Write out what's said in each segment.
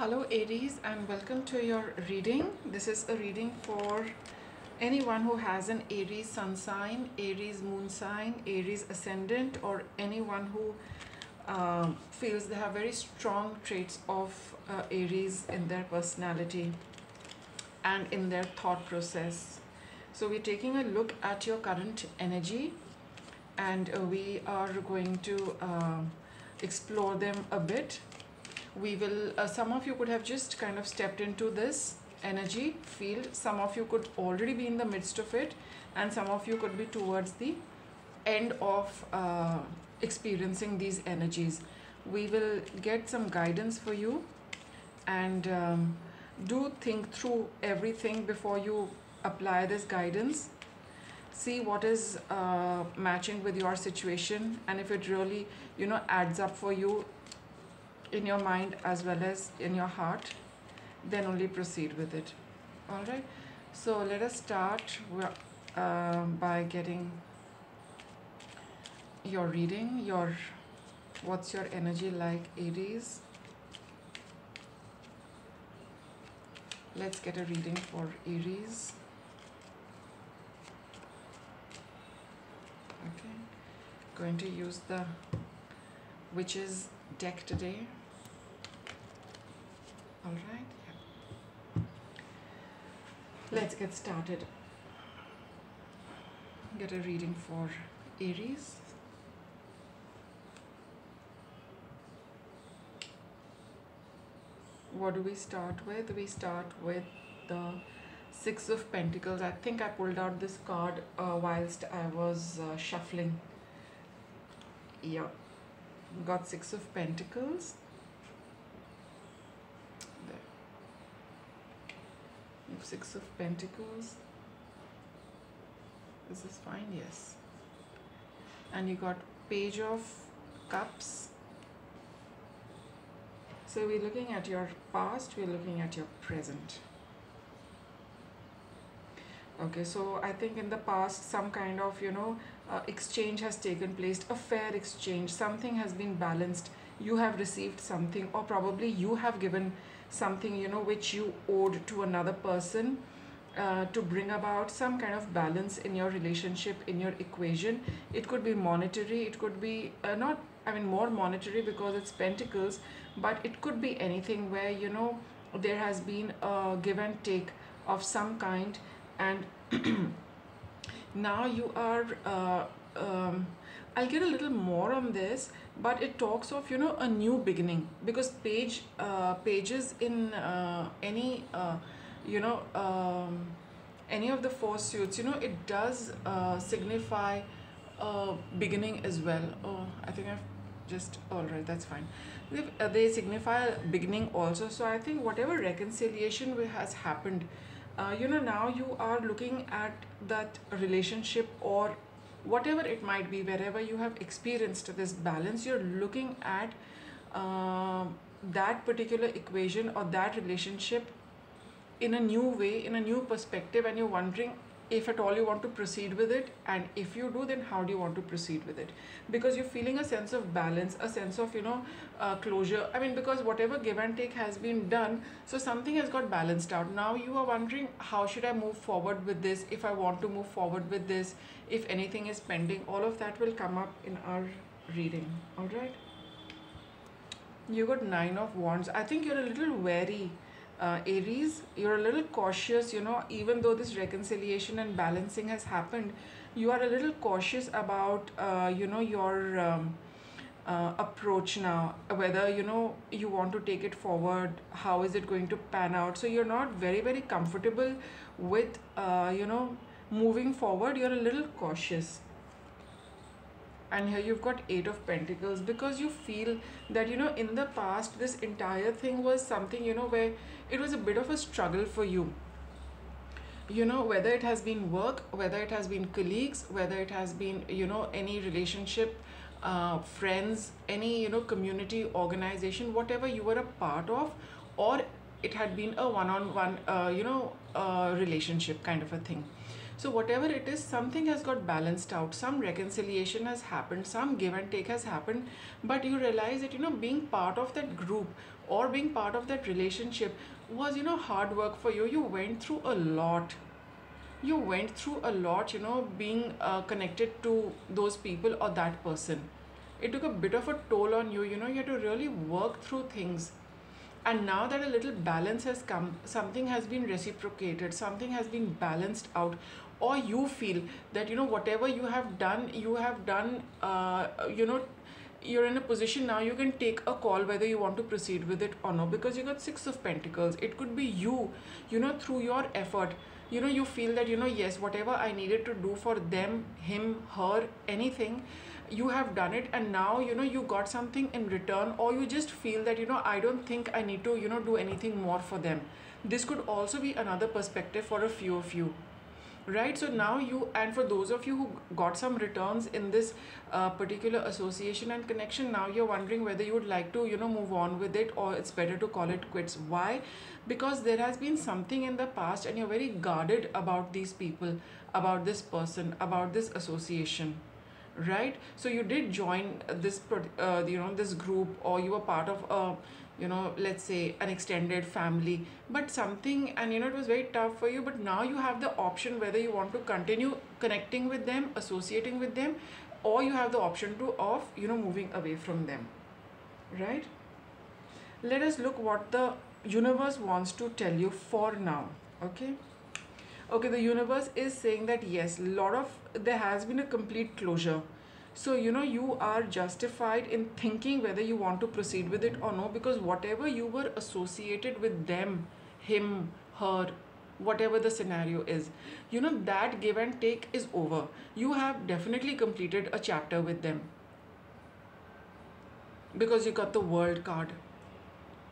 Hello Aries, and welcome to your reading. This is a reading for anyone who has an Aries sun sign, Aries moon sign, Aries ascendant, or anyone who feels they have very strong traits of Aries in their personality and in their thought process. So we're taking a look at your current energy, and we are going to explore them a bit. We will some of you could have just kind of stepped into this energy field, some of you could already be in the midst of it, and some of you could be towards the end of experiencing these energies. We will get some guidance for you, and do think through everything before you apply this guidance. See what is matching with your situation, and if it really adds up for you in your mind as well as in your heart, then only proceed with it. All right, so let us start by getting your reading. What's your energy like, Aries? Let's get a reading for Aries. Okay, going to use the Witches deck today. All right, yeah. Let's get started. Get a reading for Aries. What do we start with? We start with the Six of Pentacles. I think I pulled out this card whilst I was shuffling. Yeah, got Six of Pentacles. Six of Pentacles. This is fine, yes. And you got Page of Cups. So we're looking at your past, we're looking at your present. Okay, so I think in the past some kind of exchange has taken place, a fair exchange, something has been balanced, you have received something, or probably you have given something which you owed to another person, to bring about some kind of balance in your relationship, in your equation. It could be monetary, it could be not, I mean more monetary because it's Pentacles, but it could be anything where there has been a give and take of some kind. And now you are I'll get a little more on this, but it talks of a new beginning, because pages in any any of the four suits, it does signify beginning as well. Oh, I think I've just, all right, that's fine. They signify beginning also. So I think whatever reconciliation has happened, now you are looking at that relationship, or whatever it might be, wherever you have experienced this balance, you're looking at that particular equation or that relationship in a new way, in a new perspective, and you're wondering if at all you want to proceed with it, and if you do, then how do you want to proceed with it, because you're feeling a sense of balance, a sense of closure. I mean, because whatever give and take has been done, so something has got balanced out. Now you are wondering, how should I move forward with this? If I want to move forward with this, if anything is pending, all of that will come up in our reading. All right, you got Nine of Wands. I think you're a little wary, Aries. You're a little cautious, even though this reconciliation and balancing has happened, you are a little cautious about your approach now, whether you want to take it forward, how is it going to pan out. So you're not very, very comfortable with moving forward. You're a little cautious. And here you've got Eight of Pentacles, because you feel that in the past this entire thing was something where it was a bit of a struggle for you, whether it has been work, whether it has been colleagues, whether it has been any relationship, friends, any community organization, whatever you were a part of, or it had been a one-on-one relationship kind of a thing. So whatever it is, something has got balanced out, some reconciliation has happened, some give and take has happened, but you realize that being part of that group, or being part of that relationship was, hard work for you. You went through a lot. You went through a lot, being connected to those people or that person. It took a bit of a toll on you. You had to really work through things. And now that a little balance has come, something has been reciprocated, something has been balanced out, or you feel that, whatever you have done, you're in a position now, you can take a call whether you want to proceed with it or no, because you got Six of Pentacles. It could be you, through your effort, you feel that, yes, whatever I needed to do for them, him, her, anything, you have done it, and now, you got something in return, or you just feel that, I don't think I need to, do anything more for them. This could also be another perspective for a few of you, right? So now and for those of you who got some returns in this particular association and connection, now you're wondering whether you would like to, move on with it, or it's better to call it quits. Why? Because there has been something in the past, and you're very guarded about these people, about this person, about this association, right? So you did join this group, or you were part of a, let's say an extended family, but something, and it was very tough for you, but now you have the option whether you want to continue connecting with them, associating with them, or you have the option of moving away from them, right? Let us look what the universe wants to tell you for now. Okay, the universe is saying that yes, there has been a complete closure. So, you are justified in thinking whether you want to proceed with it or no, because whatever you were associated with them, him, her, whatever the scenario is, that give and take is over. You have definitely completed a chapter with them, because you got the World card.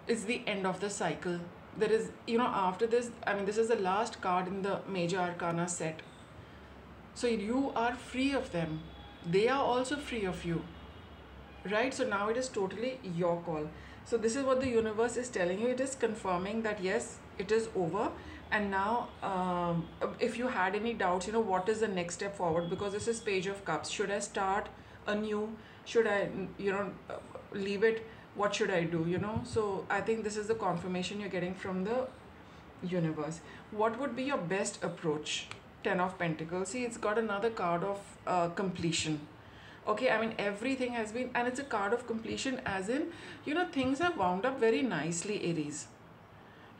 It's the end of the cycle. There is, after this, this is the last card in the major arcana set. So you are free of them. They are also free of you, right? So now it is totally your call. So this is what the universe is telling you. It is confirming that yes, it is over. And now if you had any doubts, what is the next step forward, because this is Page of Cups. Should I start anew? Should I leave it? What should I do? So I think this is the confirmation you're getting from the universe. What would be your best approach? Ten of Pentacles. See, it's got another card of completion. Okay, everything has been, and it's a card of completion, as in, things have wound up very nicely, Aries.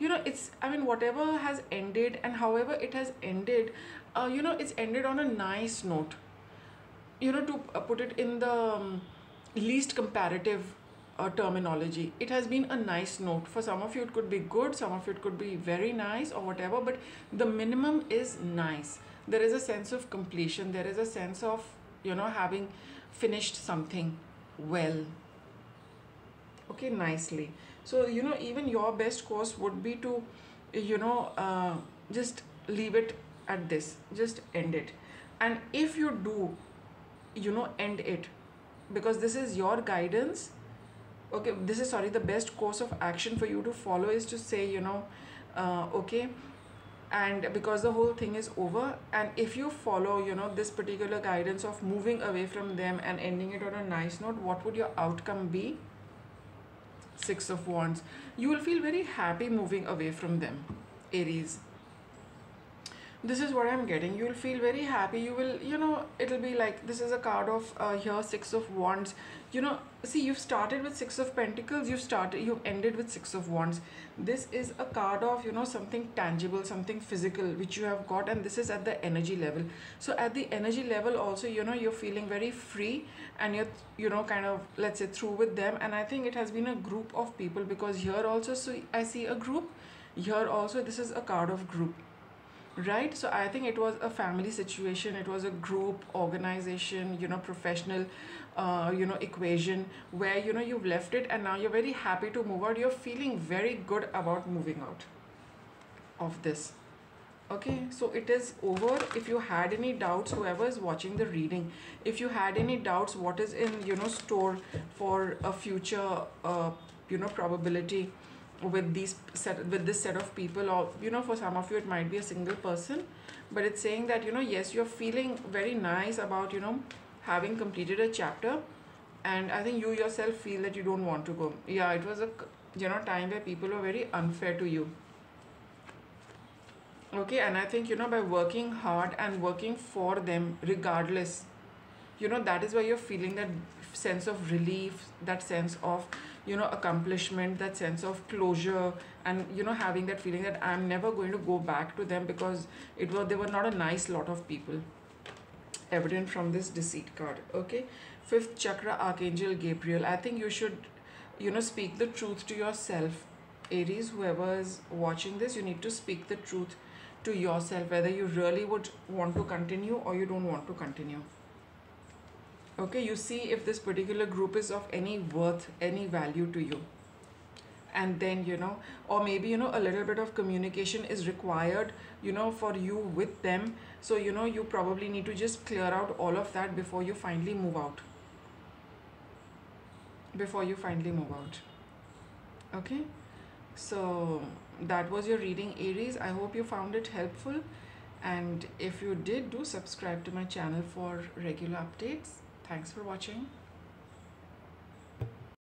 It's, whatever has ended, and however it has ended, it's ended on a nice note. To put it in the least comparative terminology, it has been a nice note. For some of you it could be good, some of it could be very nice or whatever, but the minimum is nice. There is a sense of completion, there is a sense of having finished something well, okay, nicely. So even your best course would be to just leave it at this, just end it. And if you do end it, because this is your guidance, okay, this is, sorry, the best course of action for you to follow is to say, okay, and because the whole thing is over, and if you follow this particular guidance of moving away from them and ending it on a nice note, what would your outcome be? Six of Wands. You will feel very happy moving away from them, Aries. This is what I'm getting. You will feel very happy. You will, it'll be like, this is a card of here, Six of Wands. See, you've started with Six of Pentacles, you've ended with Six of Wands. This is a card of, something tangible, something physical, which you have got, and this is at the energy level. So at the energy level also, you're feeling very free, and you're, kind of, let's say, through with them. And I think it has been a group of people, because here also, so I see a group, here also, this is a card of group. Right? So I think it was a family situation, it was a group, organization, professional, equation, where, you've left it and now you're very happy to move out. You're feeling very good about moving out of this. Okay, so it is over. If you had any doubts, whoever is watching the reading, if you had any doubts what is in, store for a future, probability with this set of people, or for some of you it might be a single person, but it's saying that yes, you're feeling very nice about having completed a chapter, and I think you yourself feel that you don't want to go. Yeah, it was time where people were very unfair to you. Okay, and I think, by working hard and working for them regardless, that is why you're feeling that sense of relief, that sense of, accomplishment, that sense of closure, and, having that feeling that I'm never going to go back to them because they were not a nice lot of people, evident from this deceit card. Okay, fifth chakra, Archangel Gabriel. I think you should, speak the truth to yourself. Aries, whoever is watching this, you need to speak the truth to yourself, whether you really would want to continue or you don't want to continue. Okay, you see if this particular group is of any worth, any value to you. And then, or maybe, a little bit of communication is required, for you with them. So, you probably need to just clear out all of that before you finally move out. Okay, so that was your reading, Aries. I hope you found it helpful, and if you did, do subscribe to my channel for regular updates. Thanks for watching.